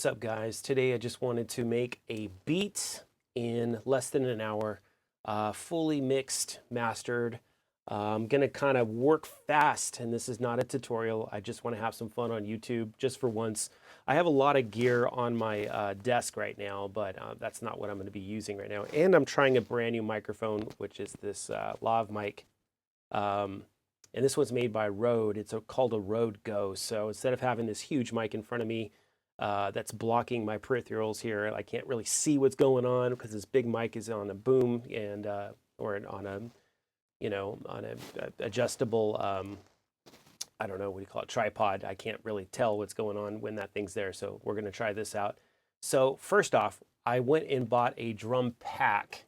What's up, guys? Today I just wanted to make a beat in less than an hour, fully mixed, mastered. I'm gonna kind of work fast, and this is not a tutorial. I just want to have some fun on YouTube just for once. I have a lot of gear on my desk right now, but that's not what I'm going to be using right now. And I'm trying a brand new microphone, which is this lav mic. And this one's made by Rode. It's called a Rode Go. So instead of having this huge mic in front of me, that's blocking my peripherals here. I can't really see what's going on because this big mic is on a boom and or on a adjustable I don't know what do you call it, tripod. I can't really tell what's going on when that thing's there. So we're gonna try this out. So first off, I went and bought a drum pack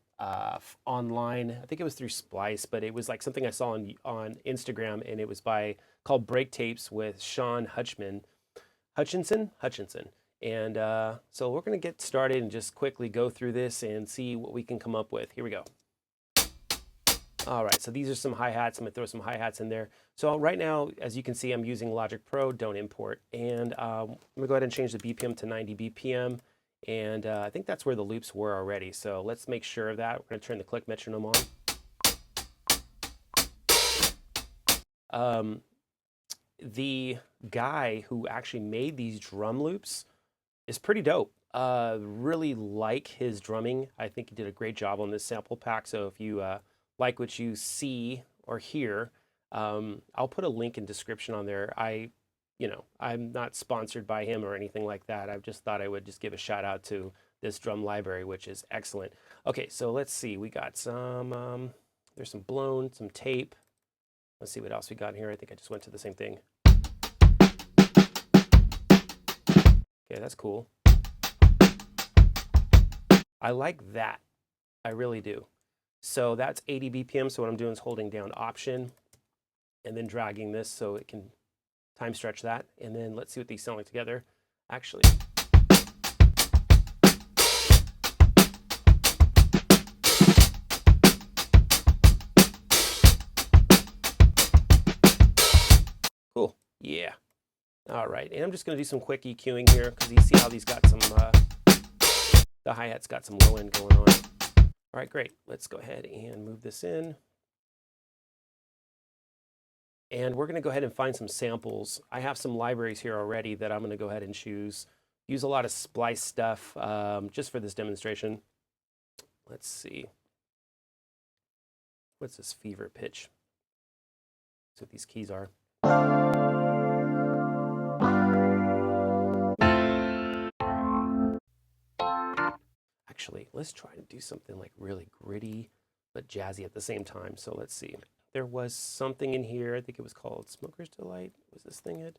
online. I think it was through Splice, but it was like something I saw on Instagram, and it was called Break Tapes with Sean Hutchinson. And so we're going to get started and just quickly go through this and see what we can come up with. Here we go. All right, so these are some hi-hats. I'm going to throw some hi-hats in there. So right now, as you can see, I'm using Logic Pro, don't import. And I'm going to go ahead and change the BPM to 90 BPM. And I think that's where the loops were already. So let's make sure of that. We're going to turn the click metronome on. The guy who actually made these drum loops is pretty dope. Really like his drumming. I think he did a great job on this sample pack. So if you like what you see or hear, I'll put a link in description on there. I'm not sponsored by him or anything like that. I just thought I would just give a shout out to this drum library, which is excellent. Okay, so let's see. We got some, there's some blown, some tape. Let's see what else we got in here. I think I just went to the same thing. Okay, that's cool. I like that. I really do. So that's 80 BPM. So what I'm doing is holding down Option and then dragging this so it can time stretch that. And then let's see what these sound like together. Actually. Cool. Yeah. All right. And I'm just going to do some quick EQing here because you see how these got some, the hi-hat's got some low end going on. All right, great. Let's go ahead and move this in. And we're going to go ahead and find some samples. I have some libraries here already that I'm going to go ahead and choose. Use a lot of Splice stuff just for this demonstration. Let's see. What's this fever pitch? That's what these keys are. Actually, let's try to do something like really gritty but jazzy at the same time. So let's see. There was something in here. I think it was called Smoker's Delight. Was this thing it?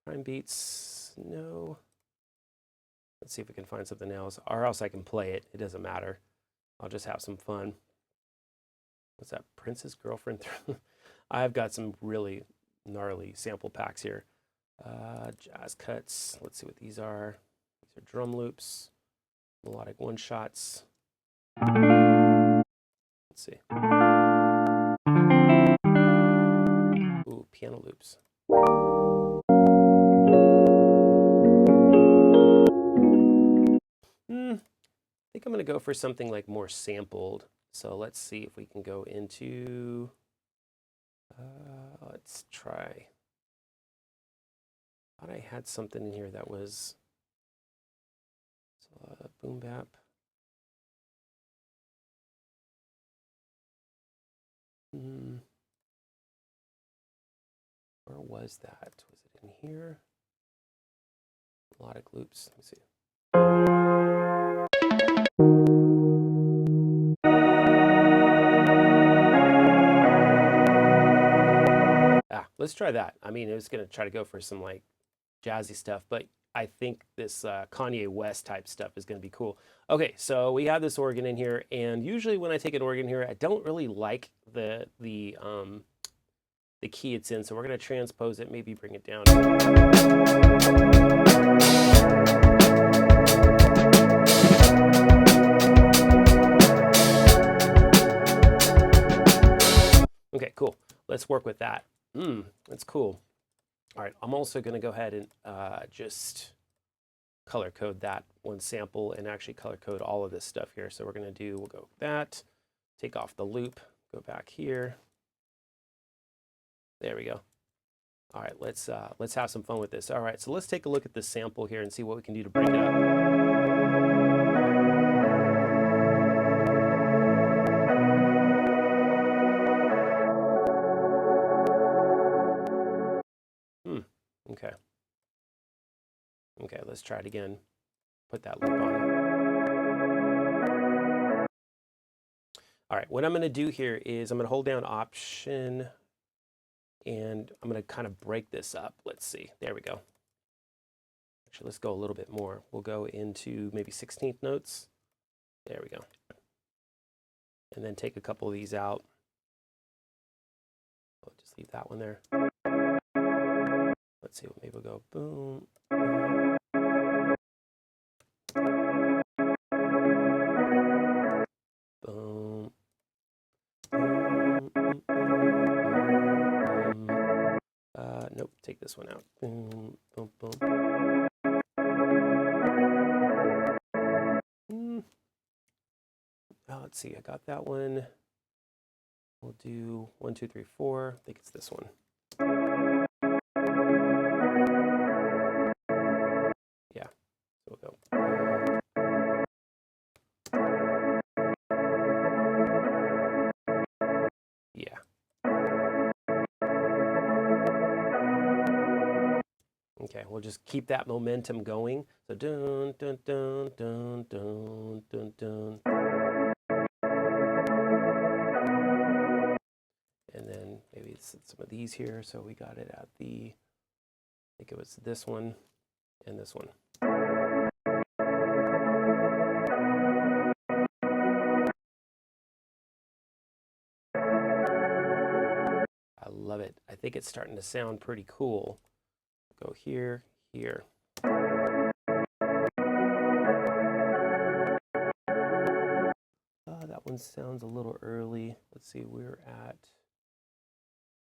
Prime Beats? No. Let's see if we can find something else. Or else I can play it. It doesn't matter. I'll just have some fun. What's that? Prince's Girlfriend? I've got some really gnarly sample packs here. Jazz cuts. Let's see what these are. These are drum loops. Melodic one-shots. Let's see. Ooh, piano loops. I think I'm going to go for something like more sampled. So let's see if we can go into, let's try. I thought I had something in here that was boom bap. Where was that? Was it in here? Melodic loops. Let me see. Let's try that. I mean, I was going to try to go for some like jazzy stuff, but I think this Kanye West type stuff is going to be cool. Okay, so we have this organ in here, and usually when I take an organ here, I don't really like the key it's in, so we're going to transpose it, maybe bring it down. Okay, cool. Let's work with that. That's cool. All right, I'm also going to go ahead and just color code that one sample and actually color code all of this stuff here. So we're going to do, we'll go that, take off the loop, go back here. There we go. All right, let's have some fun with this. All right, so let's take a look at this sample here and see what we can do to break it up. Okay. Okay, let's try it again. Put that loop on. All right, what I'm going to do here is I'm going to hold down Option, and I'm going to kind of break this up. Let's see. There we go. Actually, let's go a little bit more. We'll go into maybe 16th notes. There we go. And then take a couple of these out. I'll just leave that one there. Let's see, maybe we'll go boom. Boom. Nope, take this one out. Boom, boom, boom. Let's see, I got that one. We'll do 1, 2, 3, 4. I think it's this one. Yeah, so we'll go. Yeah. Okay, we'll just keep that momentum going. So dun dun dun dun dun dun dun. And then maybe it's some of these here. So we got it at the, I think it was this one and this one. I love it. I think it's starting to sound pretty cool. Go here, here. That one sounds a little early. Let's see, we're at,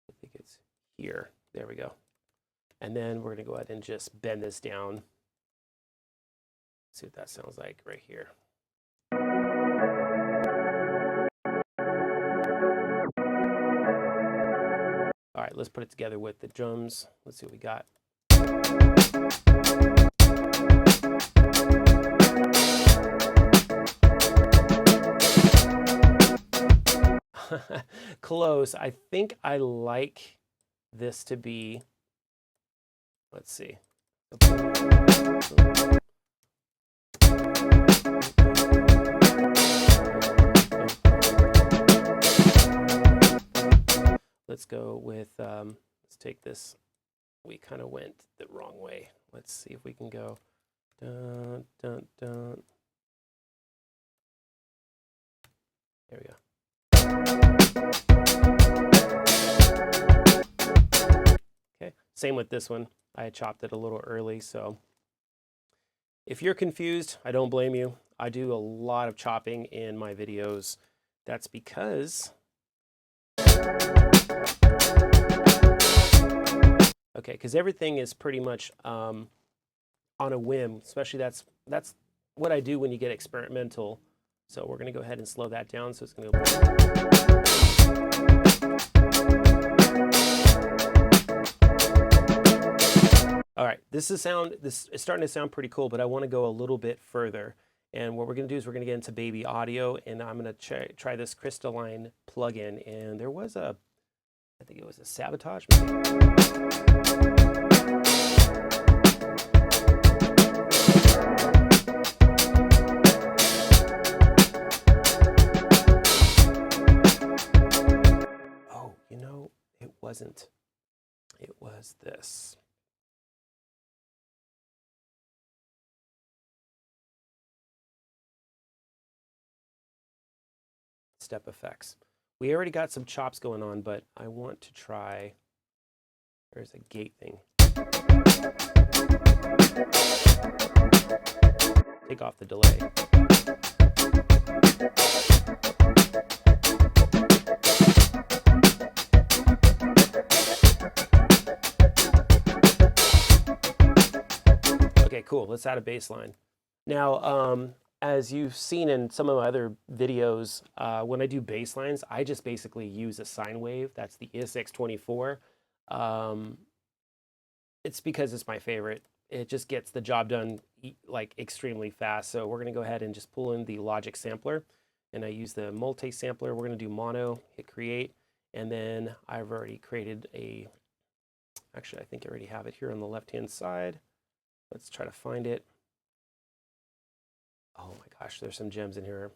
I think it's here. There we go. And then we're going to go ahead and just bend this down. See what that sounds like right here. All right, let's put it together with the drums. Let's see what we got. Close. I think I like this to be, let's see. Let's go with, let's take this. We kind of went the wrong way. Let's see if we can go dun, dun, dun. There we go. Okay, same with this one. I chopped it a little early, so if you're confused, I don't blame you. I do a lot of chopping in my videos. That's because okay, because everything is pretty much on a whim, especially that's what I do when you get experimental. So we're going to go ahead and slow that down. So it's going to go. All right, this is starting to sound pretty cool, but I want to go a little bit further. And what we're going to do is we're going to get into baby audio, and I'm going to try this crystalline plugin. And there was I think it was a Sabotage maybe. Oh, you know, it wasn't. It was this. Step effects. We already got some chops going on, but I want to try, there's a gate thing. Take off the delay. Okay, cool. Let's add a bass line. Now, as you've seen in some of my other videos, when I do bass lines, I just basically use a sine wave. That's the ESX24. It's because it's my favorite. It just gets the job done like extremely fast. So we're going to go ahead and just pull in the Logic sampler. And I use the multi-sampler. We're going to do mono, hit create. And then I've already created a, actually, I think I already have it here on the left-hand side. Let's try to find it. Oh my gosh, there's some gems in here.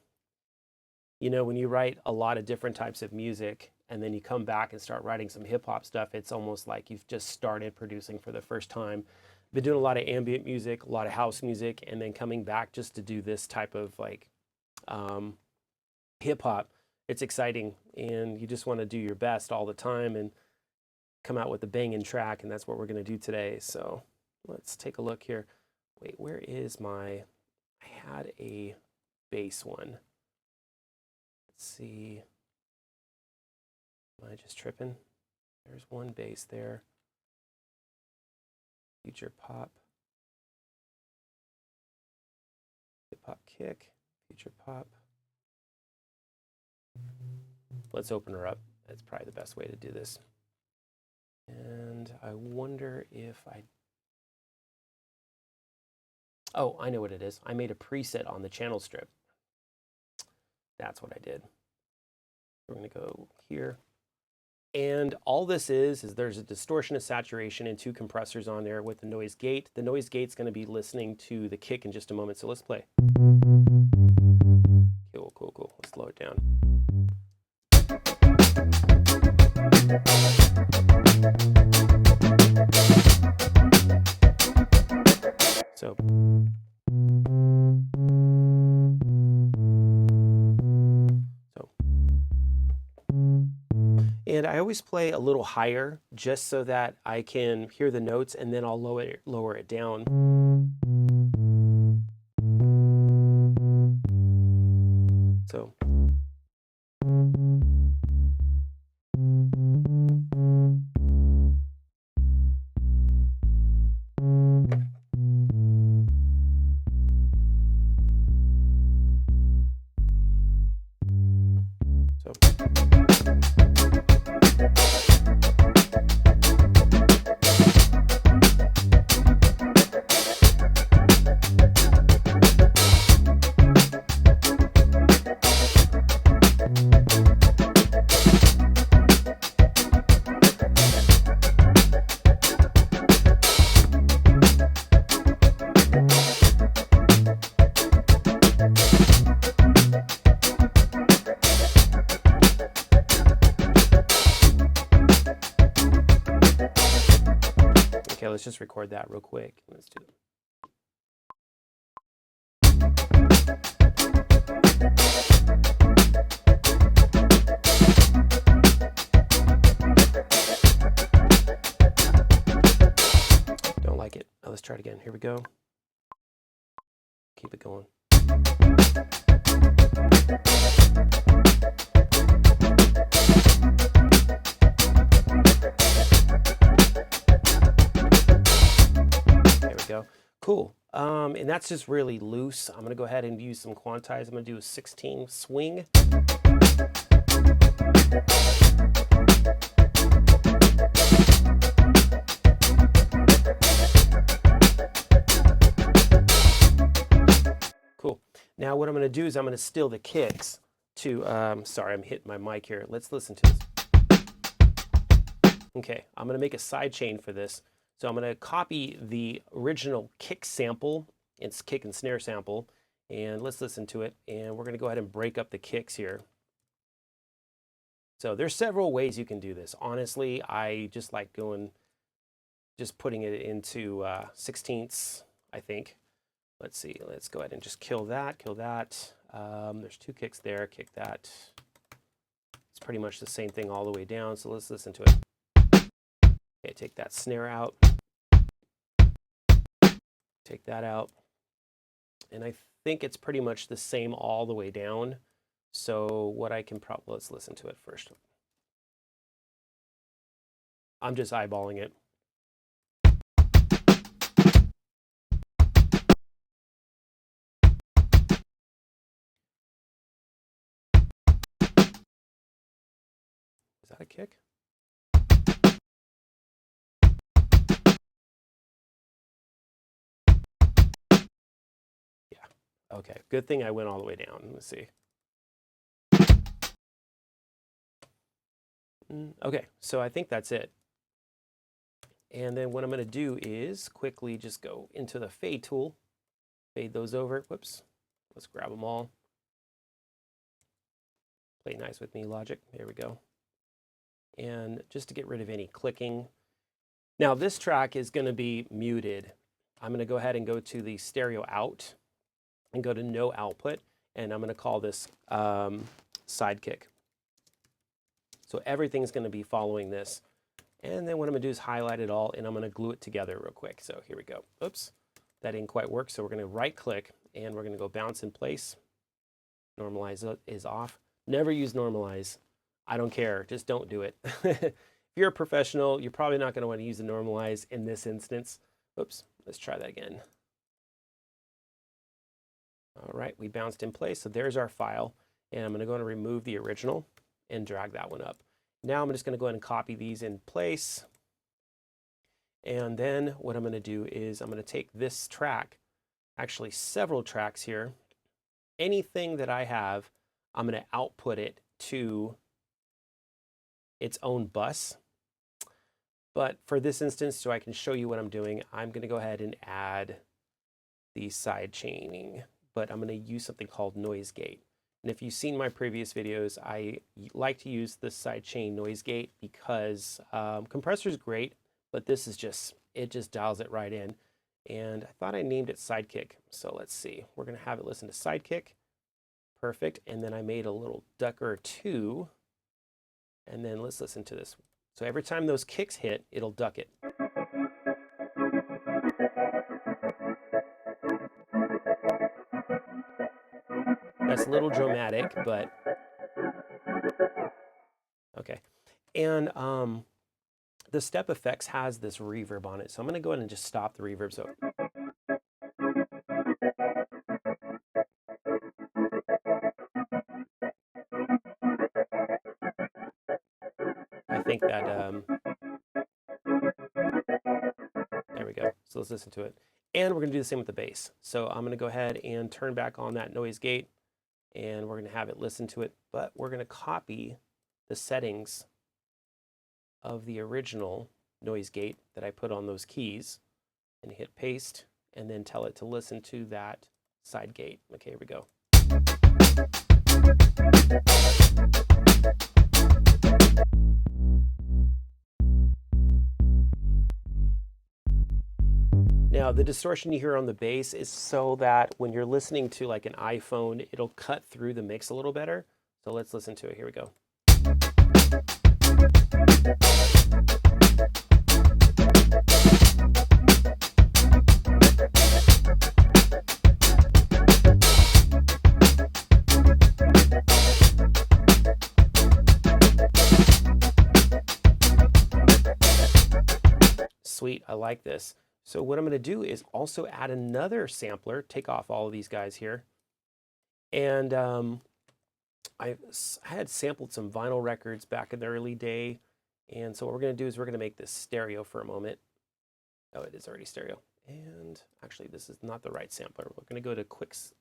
You know, when you write a lot of different types of music and then you come back and start writing some hip hop stuff, it's almost like you've just started producing for the first time. Been doing a lot of ambient music, a lot of house music, and then coming back just to do this type of like hip hop. It's exciting, and you just want to do your best all the time and come out with a banging track, and that's what we're going to do today. So let's take a look here. Wait, where is my, I had a bass one. Let's see. Am I just tripping? There's one bass there. Future pop. Hip hop kick. Future pop. Let's open her up. That's probably the best way to do this. And I wonder if oh, I know what it is. I made a preset on the channel strip. That's what I did. We're going to go here. And all this is there's a distortion, a saturation, and 2 compressors on there with the noise gate. The noise gate's going to be listening to the kick in just a moment. So let's play. Cool, cool, cool. Let's slow it down. So and I always play a little higher just so that I can hear the notes, and then I'll lower it down. So okay, let's just record that real quick. Let's do it. Don't like it. Oh, let's try it again. Here we go. Keep it going. There we go. Cool. And that's just really loose. I'm going to go ahead and use some quantize. I'm going to do a 16 swing. Cool. Now what I'm going to do is I'm going to steal the kicks to, sorry, I'm hitting my mic here. Let's listen to this. Okay, I'm going to make a side chain for this. So I'm going to copy the original kick sample, it's kick and snare sample, and let's listen to it. And we're going to go ahead and break up the kicks here. So there's several ways you can do this. Honestly, I just like just putting it into 16ths, I think. Let's see, let's go ahead and just kill that. There's 2 kicks there, kick that. It's pretty much the same thing all the way down, so let's listen to it. Okay, take that snare out. Take that out. And I think it's pretty much the same all the way down. So what I can probably, let's listen to it first. I'm just eyeballing it. Is that a kick? Yeah. Okay. Good thing I went all the way down. Let's see. Okay, so I think that's it. And then what I'm going to do is quickly just go into the fade tool, fade those over. Whoops. Let's grab them all. Play nice with me, Logic. There we go. And just to get rid of any clicking. Now this track is going to be muted. I'm going to go ahead and go to the stereo out and go to no output. And I'm going to call this sidekick. So everything's going to be following this. And then what I'm going to do is highlight it all, and I'm going to glue it together real quick. So here we go. Oops, that didn't quite work. So we're going to right click, and we're going to go bounce in place. Normalize is off. Never use normalize. I don't care. Just don't do it. If you're a professional, you're probably not going to want to use the normalize in this instance. Oops, let's try that again. All right, we bounced in place. So there's our file. And I'm going to go and remove the original and drag that one up. Now I'm just going to go ahead and copy these in place. And then what I'm going to do is I'm going to take this track, actually several tracks here. Anything that I have, I'm going to output it to its own bus. But for this instance, so I can show you what I'm doing, I'm going to go ahead and add the side chaining, but I'm going to use something called noise gate. And if you've seen my previous videos, I like to use the sidechain noise gate because compressor is great, but this is just, it just dials it right in. And I thought I named it sidekick. So let's see, we're going to have it listen to sidekick. Perfect. And then I made a little duck or two. And then let's listen to this. So every time those kicks hit, it'll duck it. That's a little dramatic, but okay. And the step effects has this reverb on it. So I'm going to go ahead and just stop the reverb. So I think that, there we go. So let's listen to it. And we're going to do the same with the bass. So I'm going to go ahead and turn back on that noise gate, and we're going to have it listen to it, but we're going to copy the settings of the original noise gate that I put on those keys and hit paste and then tell it to listen to that side gate. Okay, here we go. Now, the distortion you hear on the bass is so that when you're listening to like an iPhone, it'll cut through the mix a little better. So let's listen to it. Here we go. Sweet, I like this. So what I'm going to do is also add another sampler, take off all of these guys here. And I had sampled some vinyl records back in the early day. And so what we're going to do is we're going to make this stereo for a moment. Oh, it is already stereo. And actually, this is not the right sampler. We're going to go to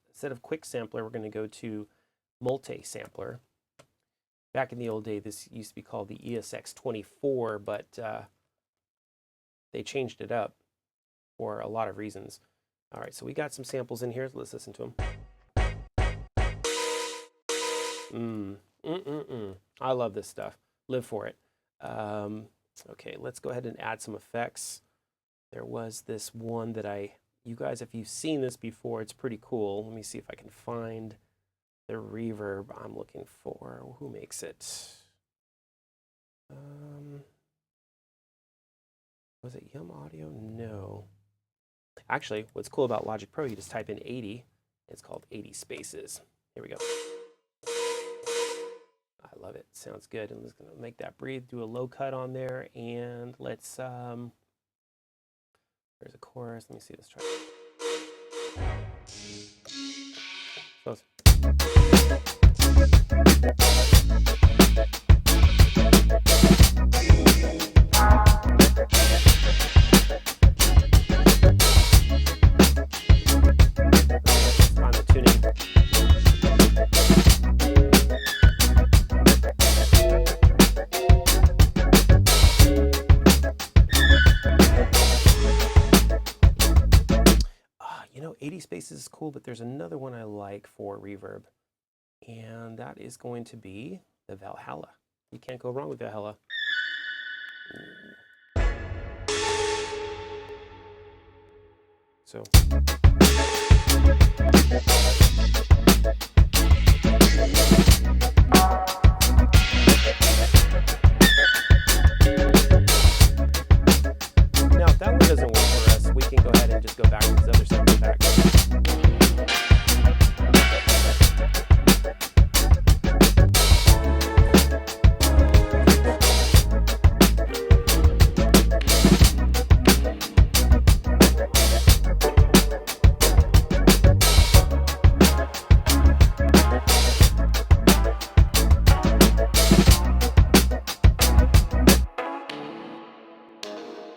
instead of quick sampler, we're going to go to multi-sampler. Back in the old day, this used to be called the ESX24, but they changed it up for a lot of reasons. All right, so we got some samples in here. Let's listen to them. I love this stuff. Live for it. Okay, let's go ahead and add some effects. There was this one that you guys, if you've seen this before, it's pretty cool. Let me see if I can find the reverb I'm looking for. Who makes it? Was it Yum Audio? No. Actually, what's cool about Logic Pro, you just type in 80. It's called 80 spaces. Here we go. I love it. Sounds good. I'm just going to make that breathe, do a low cut on there, and let's, there's a chorus. Let me see this track. So spaces is cool, but there's another one I like for reverb. And that is going to be the Valhalla. You can't go wrong with Valhalla. So. Now, if that one doesn't work for us, we can go ahead and just go back to this other sample pack.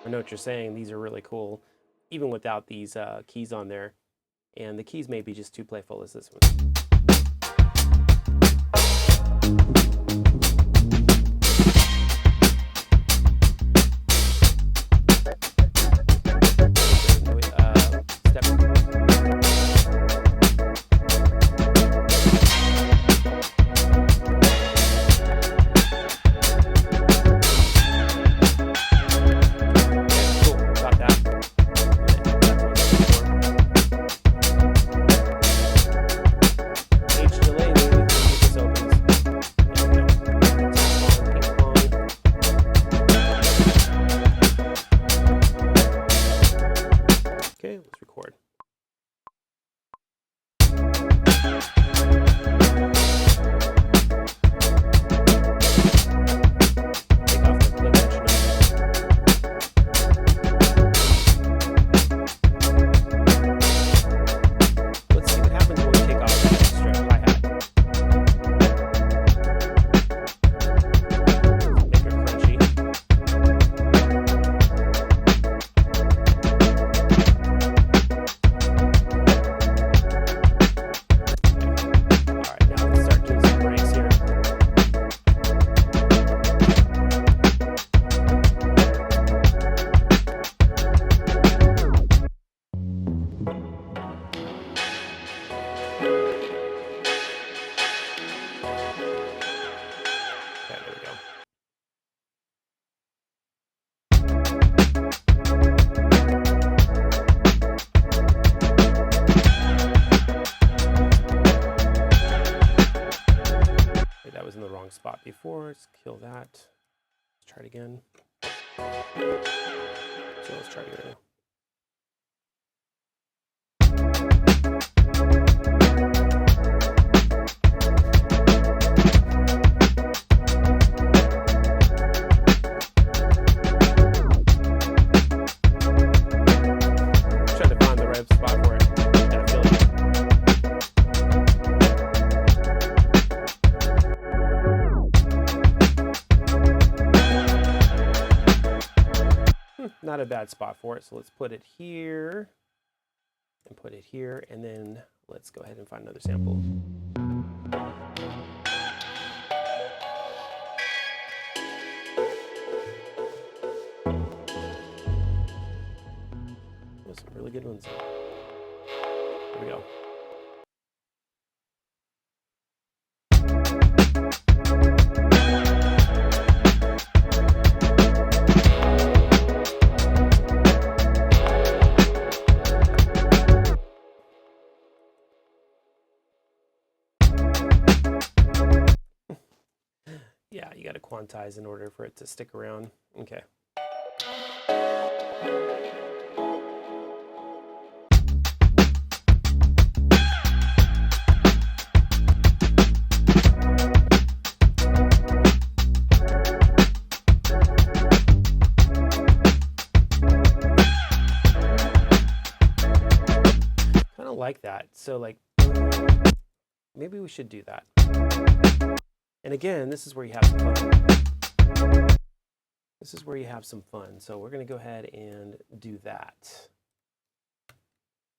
I know what you're saying. These are really cool, even without these keys on there. And the keys may be just too playful as this one. Okay, let's record. Take off the clip edge now. Let's see what happens when we take off that extra hi-hat. Make it crunchy. That was in the wrong spot before. Let's kill that. Let's try it again. So let's try it again. Trying to find the right spot for it. Gotta feel it. Not a bad spot for it, so let's put it here and put it here, and then let's go ahead and find another sample. There's some really good ones. Here we go. Yeah, you got to quantize in order for it to stick around. Okay. Kind of like that. So like, maybe we should do that. And again, this is where you have some fun. This is where you have some fun. So we're going to go ahead and do that.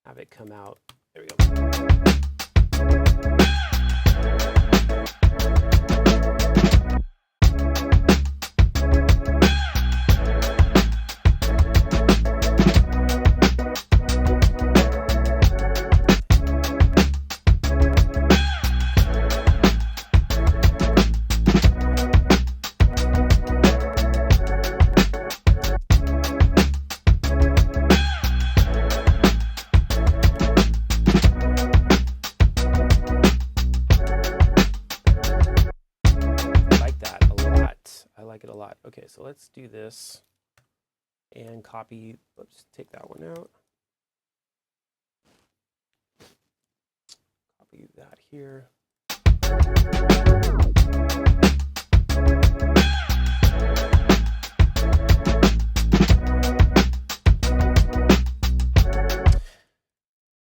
Have it come out. There we go. I like it a lot. Okay, so let's do this and copy, oops, take that one out. Copy that here.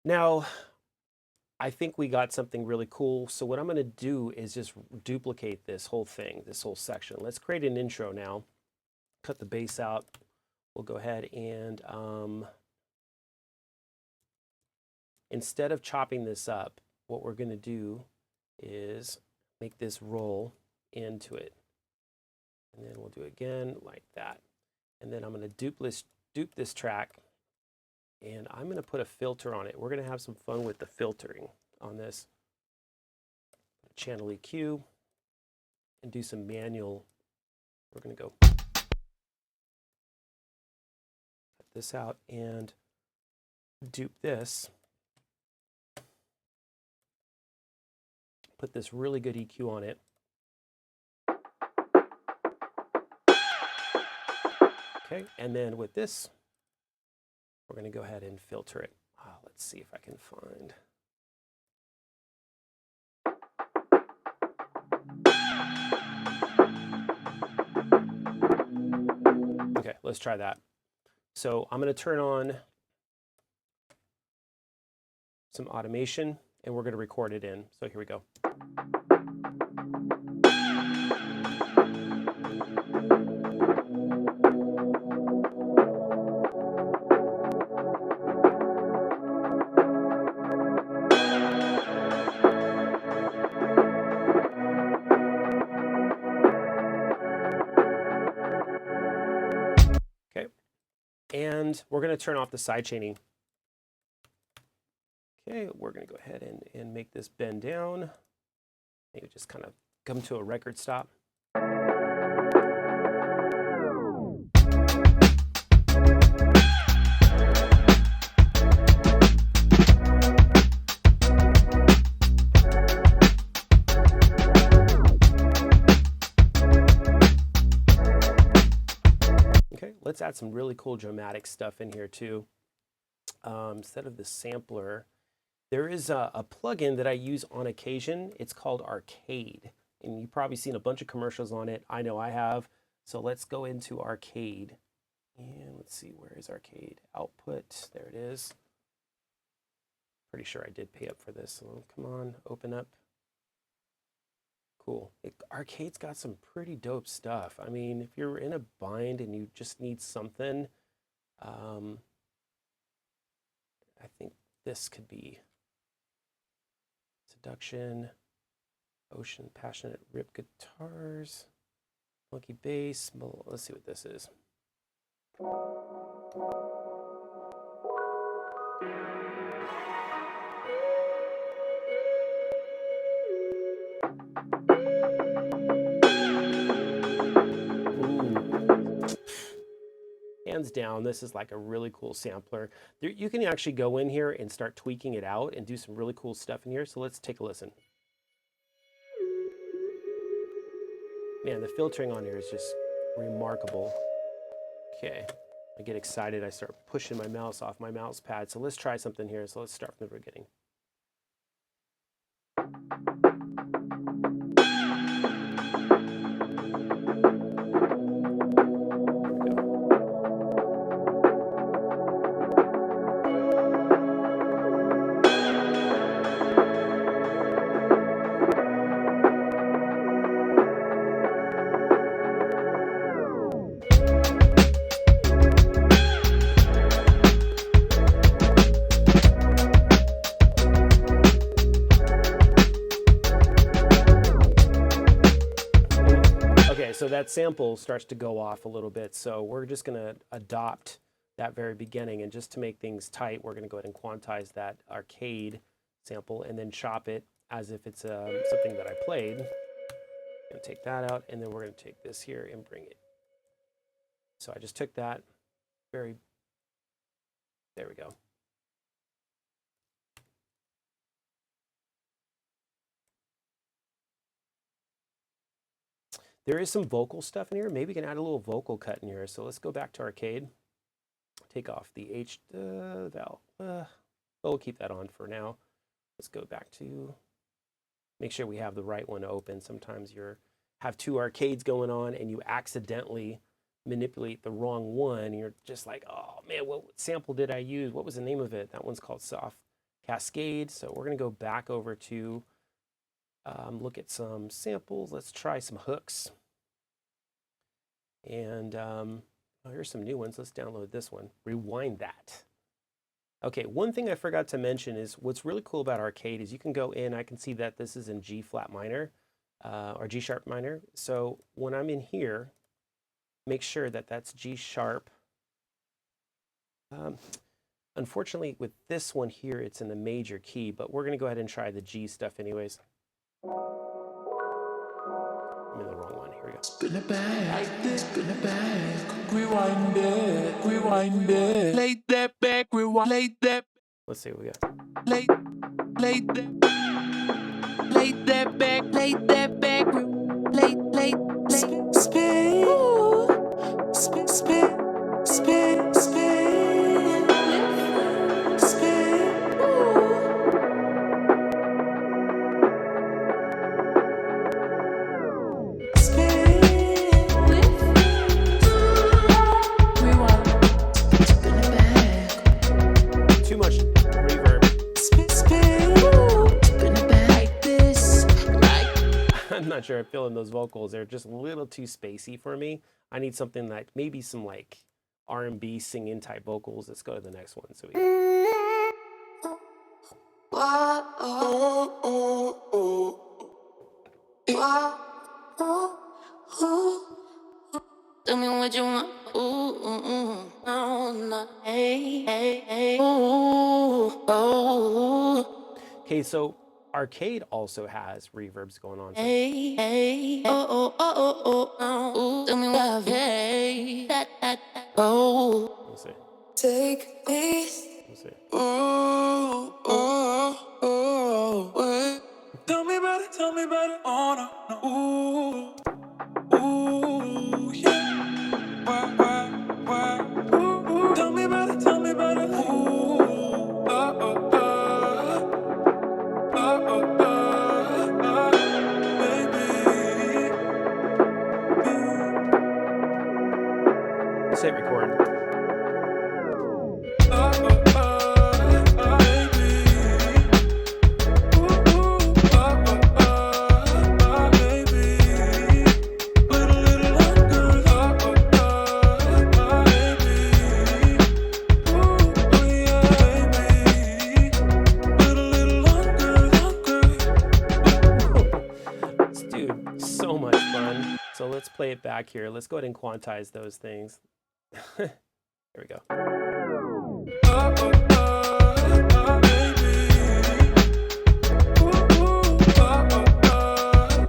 Now, I think we got something really cool. So what I'm going to do is just duplicate this whole thing, this whole section. Let's create an intro now. Cut the bass out. We'll go ahead and instead of chopping this up, what we're going to do is make this roll into it. And then we'll do it again like that. And then I'm going to dupe this track, and I'm going to put a filter on it. We're going to have some fun with the filtering on this. Channel EQ and do some manual. We're going to go cut this out and dupe this. Put this really good EQ on it. Okay, and then with this, we're going to go ahead and filter it. Let's see if I can find. Okay, let's try that. So I'm going to turn on some automation, and we're going to record it in. So here we go. Okay, and we're going to turn off the side chaining. Okay, we're going to go ahead and make this bend down. Maybe just kind of come to a record stop. Okay, let's add some really cool dramatic stuff in here too. Instead of the sampler, there is a plugin that I use on occasion. It's called Arcade, and you've probably seen a bunch of commercials on it. I know I have. So let's go into Arcade, and let's see, where is Arcade? Output, there it is. Pretty sure I did pay up for this, so come on, open up. Cool. Arcade's got some pretty dope stuff. I mean, if you're in a bind and you just need something, I think this could be Seduction, Ocean, Passionate, Rip Guitars, Monkey Bass. Well, let's see what this is. Hands down, this is like a really cool sampler. You can actually go in here and start tweaking it out and do some really cool stuff in here. So let's take a listen. Man, the filtering on here is just remarkable. Okay, I get excited. I start pushing my mouse off my mouse pad. So let's try something here. So let's start from the beginning. So that sample starts to go off a little bit. So we're just going to adopt that very beginning. And just to make things tight, we're going to go ahead and quantize that Arcade sample and then chop it as if it's something that I played. And take that out. And then we're going to take this here and bring it. So I just took that there we go. There is some vocal stuff in here. Maybe we can add a little vocal cut in here. So let's go back to arcade. Take off the H valve. We'll keep that on for now. Let's go back to, make sure we have the right one open. Sometimes you have two arcades going on and you accidentally manipulate the wrong one. And you're just like, oh man, what sample did I use? What was the name of it? That one's called Soft Cascade. So we're gonna go back over to look at some samples. Let's try some hooks. And oh, here's some new ones. Let's download this one. Rewind that. Okay, one thing I forgot to mention is what's really cool about arcade is you can go in, I can see that this is in G flat minor or G sharp minor. So when I'm in here, make sure that that's G sharp. Unfortunately, with this one here, it's in the major key, but we're gonna go ahead and try the G stuff anyways. I'm in the wrong one, here we go. Spin it back, spin it back, rewind it, lay that back, rewind, lay that. Let's see what we got. Lay that back, lay that back, spin, spin, spin, spin, spin, spin. Too much reverb. I'm not sure I'm feeling those vocals. They're just a little too spacey for me. I need something like maybe some like R&B singing type vocals. Let's go to the next one. So we tell me what you want. Okay, so arcade also has reverbs going on. Tell me what. Let's see. Take me. Let's see. Tell me about it, oh no, yeah. Why, tell me about it, baby. Let's hit record. So much fun. So let's play it back here. Let's go ahead and quantize those things. There we go.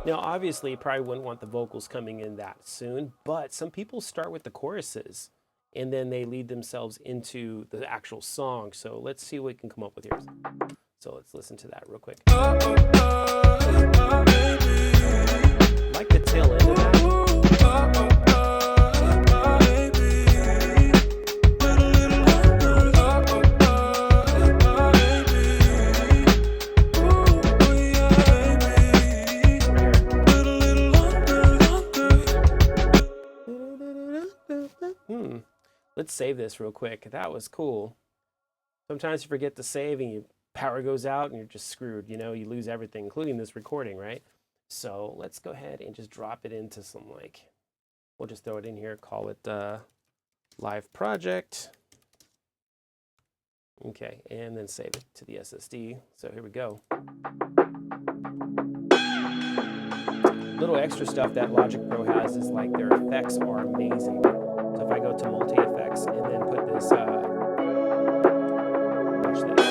Now, obviously, you probably wouldn't want the vocals coming in that soon, but some people start with the choruses and then they lead themselves into the actual song. So let's see what we can come up with here. So let's listen to that real quick. Like the tail end of that. Let's save this real quick. That was cool. Sometimes you forget to save and your power goes out and you're just screwed. You know, you lose everything, including this recording, right? So let's go ahead and just drop it into some like, we'll just throw it in here, call it live project. Okay, and then save it to the SSD. So here we go. Little extra stuff that Logic Pro has is like their effects are amazing. So if I go to multi-effects and then put this, watch this.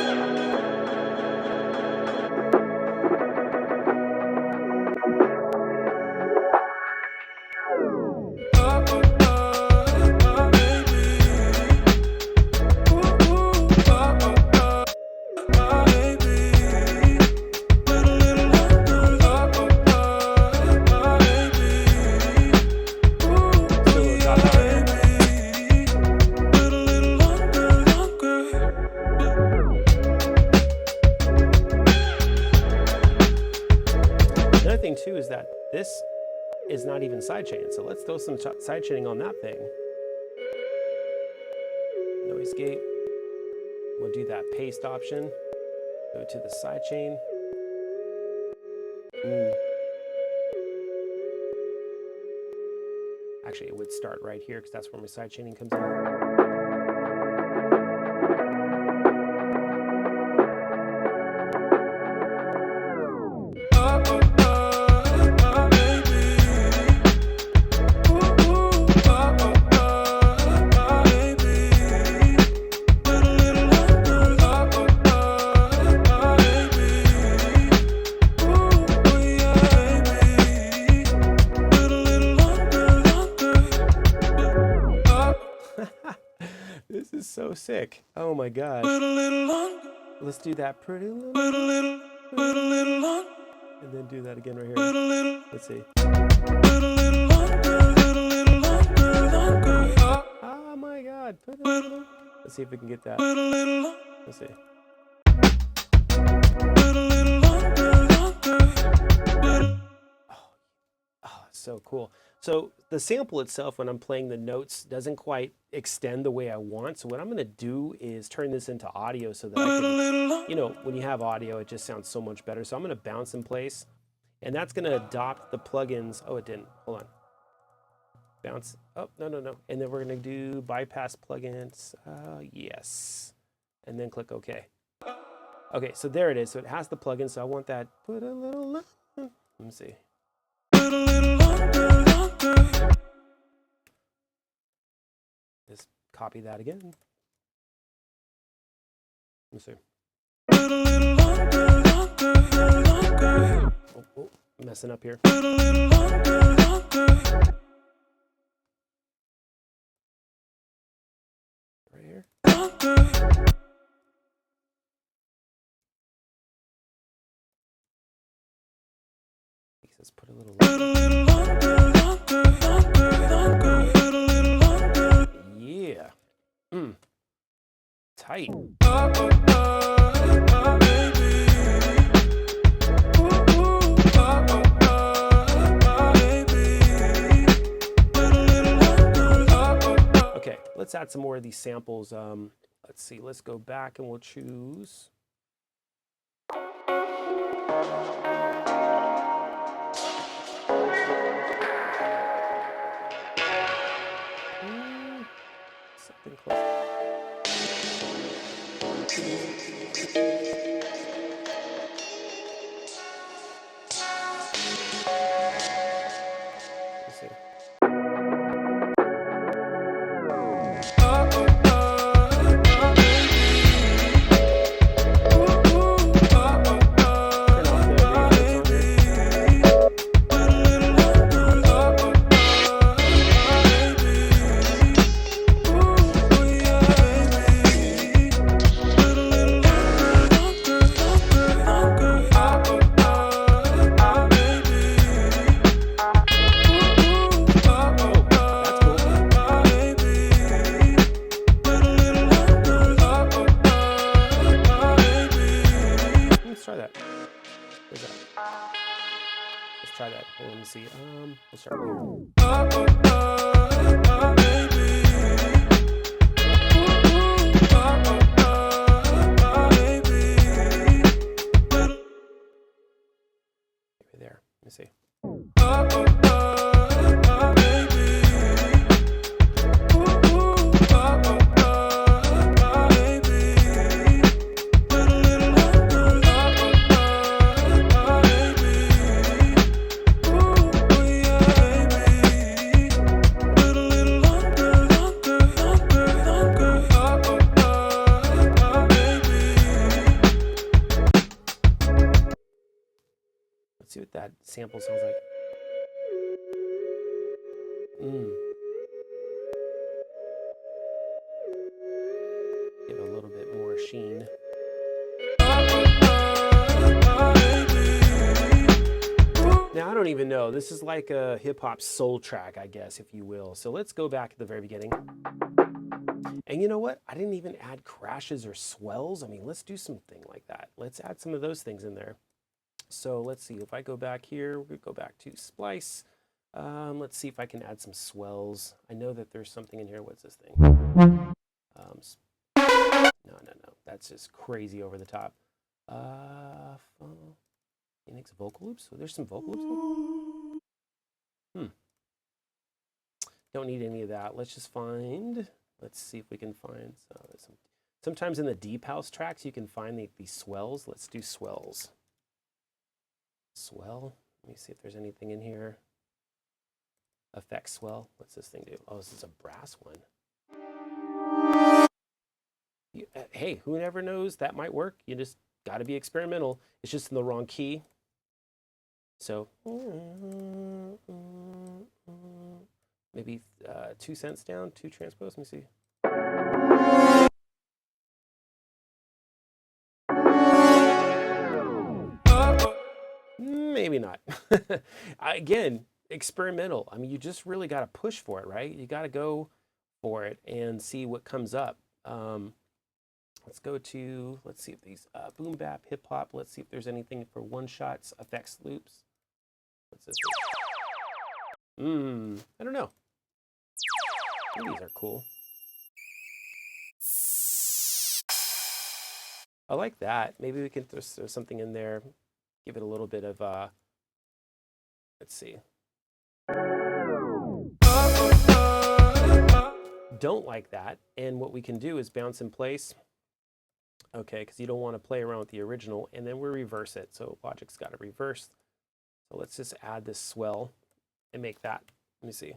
this is not even sidechain. So let's throw some sidechaining on that thing. Noise gate. We'll do that paste option. Go to the sidechain. Actually, it would start right here because that's where my sidechaining comes in. This is so sick. Oh my god. Let's do that pretty little. And then do that again right here. Let's see. Oh my god. Let's see if we can get that. Let's see. Oh, so cool. So the sample itself, when I'm playing the notes, doesn't quite extend the way I want. So what I'm going to do is turn this into audio so that I can, you know, when you have audio, it just sounds so much better. So I'm going to bounce in place, and that's going to adopt the plugins. Oh, it didn't. Hold on. Bounce. Oh, no. And then we're going to do bypass plugins. Yes. And then click OK. Okay, so there it is. So it has the plugin. So I want that. Put a little. Let me see. Just copy that again. Let's see. Oh, messing up here. Right here. Let's put a little. Yeah. Tight. Okay, let's add some more of these samples. Let's see, let's go back and we'll choose. Something close. Let's see. Try that. Well, let me see. Let's start here. Maybe there. Let me see. Let's see what that sample sounds like. Give it a little bit more sheen. Now, I don't even know. This is like a hip-hop soul track, I guess, if you will. So let's go back to the very beginning. And you know what? I didn't even add crashes or swells. I mean, let's do something like that. Let's add some of those things in there. So let's see, if I go back here, we go back to splice. Let's see if I can add some swells. I know that there's something in here. What's this thing? No, that's just crazy over the top. Phoenix vocal loops. So there's some vocal loops. Don't need any of that. Let's just find. Let's see if we can find some. Sometimes in the deep house tracks you can find these swells. Let's do swells. Swell. Let me see if there's anything in here. Effect swell. What's this thing do? Oh, this is a brass one. Hey, who never knows? That might work. You just got to be experimental. It's just in the wrong key. So maybe 2 cents down, 2 transpose. Let me see. Maybe not. Again, experimental. I mean, you just really got to push for it, right? You got to go for it and see what comes up. Let's go to, let's see if these boom bap, hip hop. Let's see if there's anything for one shots, effects loops. What's this one? I don't know. These are cool. I like that. Maybe we can throw something in there. Give it a little bit of, let's see. Don't like that. And what we can do is bounce in place. Okay, because you don't want to play around with the original. And then we reverse it. So Logic's got to reverse. So let's just add this swell and make that. Let me see.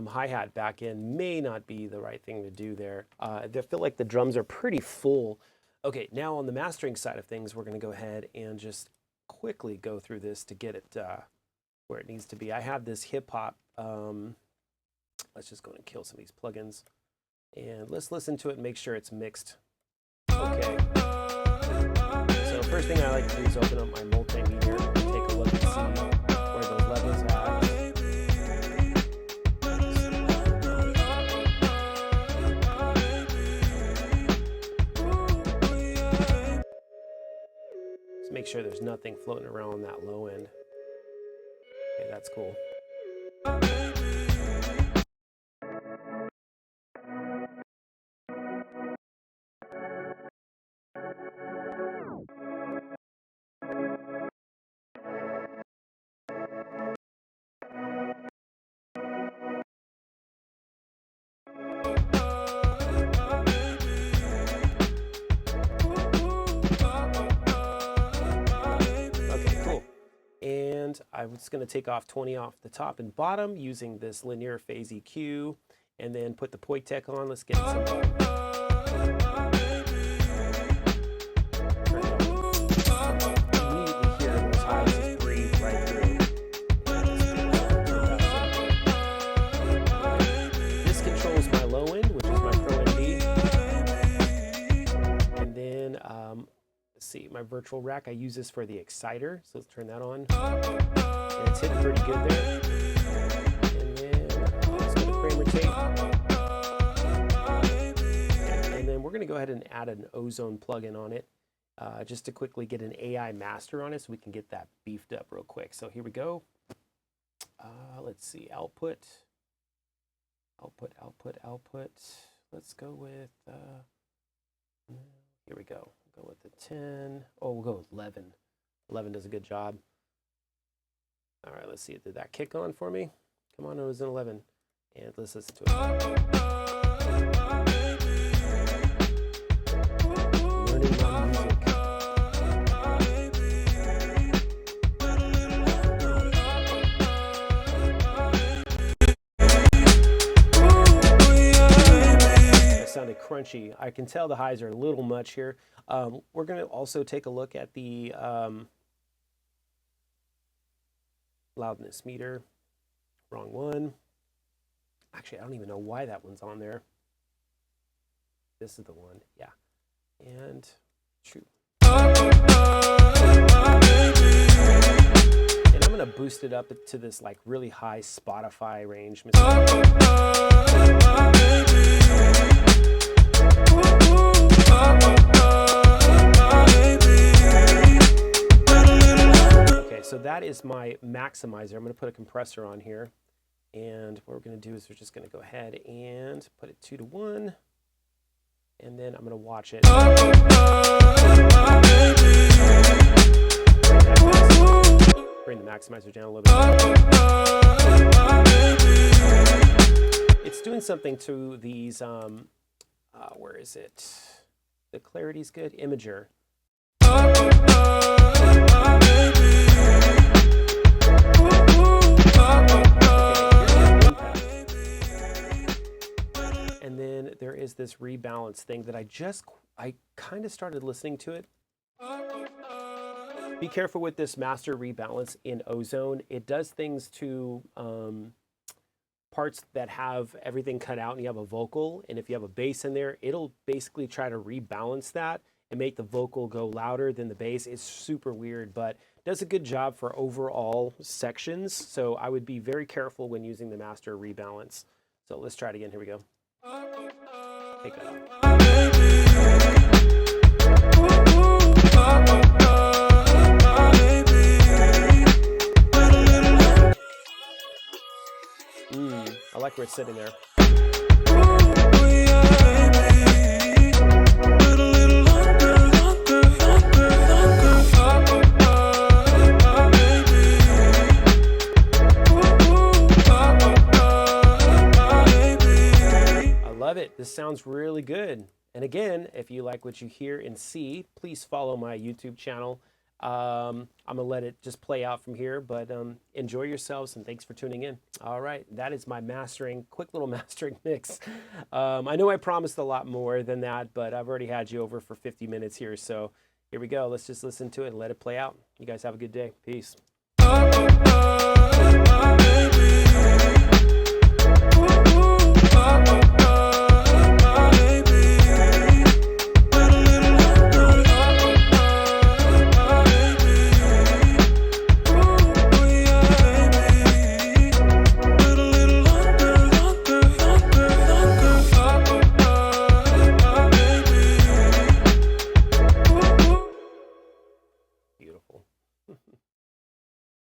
Hi-hat back in may not be the right thing to do there. I feel like the drums are pretty full. Okay, now on the mastering side of things, we're going to go ahead and just quickly go through this to get it where it needs to be. I have this hip-hop. Let's just go and kill some of these plugins. And let's listen to it and make sure it's mixed. Okay. So first thing I like to do is open up my multimeter and take a look and see where those levels are. Make sure there's nothing floating around on that low end. Okay, that's cool. And I was going to take off 20 off the top and bottom using this linear phase EQ, and then put the Poitek on. Let's get some. Immediately hear those highs just breathe right through. This controls my low end, which is my Pro MD. And then see my virtual rack. I use this for the exciter, so let's turn that on. And it's hitting pretty good there. And then let's go to Kramer tape. And then we're going to go ahead and add an ozone plugin on it, just to quickly get an AI master on it, so we can get that beefed up real quick. So here we go. Let's see, output. Let's go with. Here we go. Go with the 10. Oh, we'll go with 11. 11 does a good job. All right, let's see. Did that kick on for me? Come on, it was an 11. And let's listen to it. Learning my music. punchy. I can tell the highs are a little much here. We're going to also take a look at the loudness meter. Wrong one. Actually, I don't even know why that one's on there. This is the one. Yeah. And shoot. And I'm going to boost it up to this like really high Spotify range. Okay, so that is my maximizer. I'm going to put a compressor on here. And what we're going to do is we're just going to go ahead and put it 2 to 1. And then I'm going to watch it. Bring the maximizer down a little bit. It's doing something to these, where is it? The clarity's good. Imager. And then there is this rebalance thing that I kind of started listening to it. Be careful with this master rebalance in Ozone. It does things to parts that have everything cut out and you have a vocal. And if you have a bass in there, it'll basically try to rebalance that and make the vocal go louder than the bass. It's super weird, but does a good job for overall sections. So I would be very careful when using the master rebalance. So let's try it again. Here we go. Take that off. I like where it's sitting there. It. This sounds really good. And again, if you like what you hear and see, please follow my YouTube channel. I'm going to let it just play out from here, but enjoy yourselves and thanks for tuning in. All right, that is my mastering, quick little mastering mix. I know I promised a lot more than that, but I've already had you over for 50 minutes here. So here we go. Let's just listen to it and let it play out. You guys have a good day. Peace.